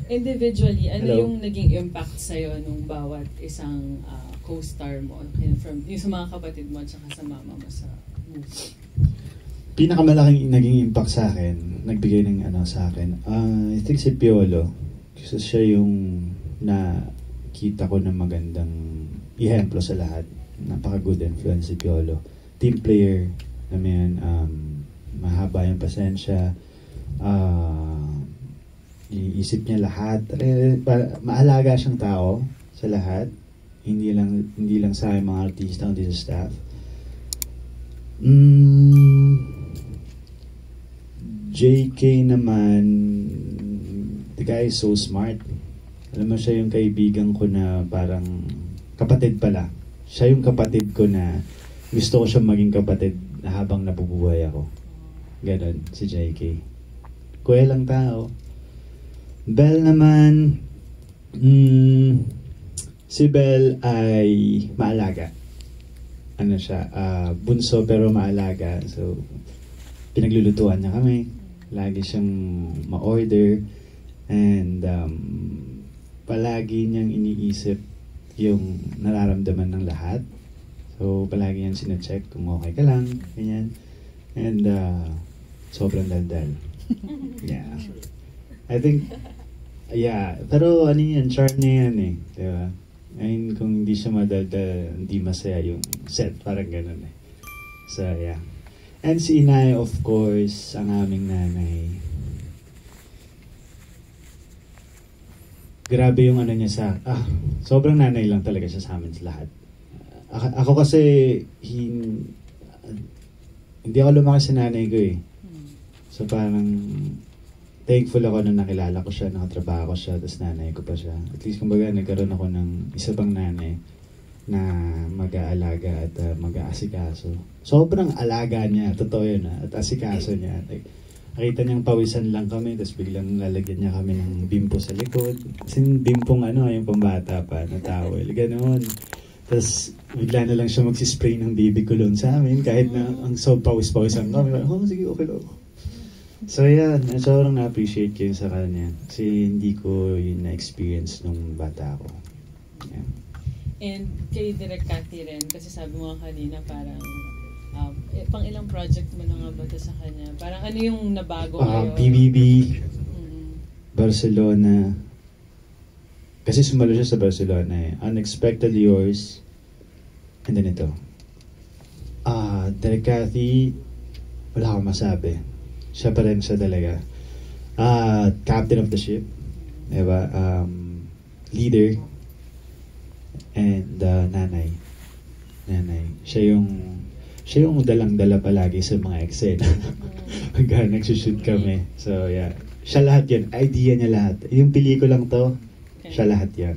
Individually, ano Hello? yung naging impact sa'yo nung bawat isang co-star mo? From, yung sa mga kapatid mo at saka sa mama mo sa movie? Pinakamalaking naging impact sa akin, nagbigay ng ano sa akin, I think si Piolo. Kasi siya yung nakita ko na magandang ihemplo sa lahat. Napaka-good influence si Piolo. Team player naman, mahaba yung pasensya, iisip niya lahat. Maalaga siyang tao sa lahat. Hindi lang sa mga artista, hindi sa staff. JK naman, the guy is so smart. Alam mo, siya yung kaibigan ko na parang kapatid pala. Siya yung kapatid ko na gusto ko siya maging kapatid na habang nabubuhay ako. Ganon, si JK. Kuya lang tao. Belle naman, si Belle ay maalaga. Ano siya, bunso pero maalaga. So, pinaglulutuan niya kami. Lagi siyang ma-order. And palagi niyang iniisip yung nararamdaman ng lahat. So, palagi niyang sinecheck kung okay ka lang. Ganyan. And sobrang daldal. Yeah. I think, yeah. Pero ano yan, charm niya yan eh. Diba? I mean, kung hindi siya madaldal, hindi masaya yung set. Parang ganun eh. So, yeah. And si Inay, of course, ang aming nanay. Grabe yung ano niya sa... sobrang nanay lang talaga siya sa amin sa lahat. Ako kasi, hindi ako lumaki sa nanay ko eh. So parang, thankful ako na nakilala ko siya, nakatrabaho ko siya, tapos nanay ko pa siya. At least, kumbaga, nagkaroon ako ng isa pang nanay na mag-aalaga at mag-aasikaso. Sobrang alaga niya, totoo yun at asikaso niya. Like, nakita niyang pawisan lang kami, tapos biglang lalagyan niya kami ng bimpo sa likod. Kasi bimpong yung pambata pa na towel, ganoon. Tapos bigla na lang siya magsispray ng baby cologne sa amin, kahit na ang pawis-pawisan kami. Sige, okay lang. So yan, sobrang na-appreciate ko yun sa kanya. Kasi hindi ko yun na-experience nung bata ako. Yeah. And kay Direk Cathy rin, kasi sabi mo kanina parang pang ilang project mo na nga ba ito sa kanya? Parang ano yung nabago kayo? PBB, Barcelona. Kasi sumalo siya sa Barcelona eh. Unexpectedly Yours. And then ito. Direk Cathy, wala akong masabi. Siya pa rin siya talaga. Captain of the ship. Diba? Leader. And nanay. Siya yung dalang-dala palagi sa mga eksena. Pagka nagsushoot kami. So yeah. Siya lahat yan. Idea niya lahat. Yung pelikulang to, siya lahat yan.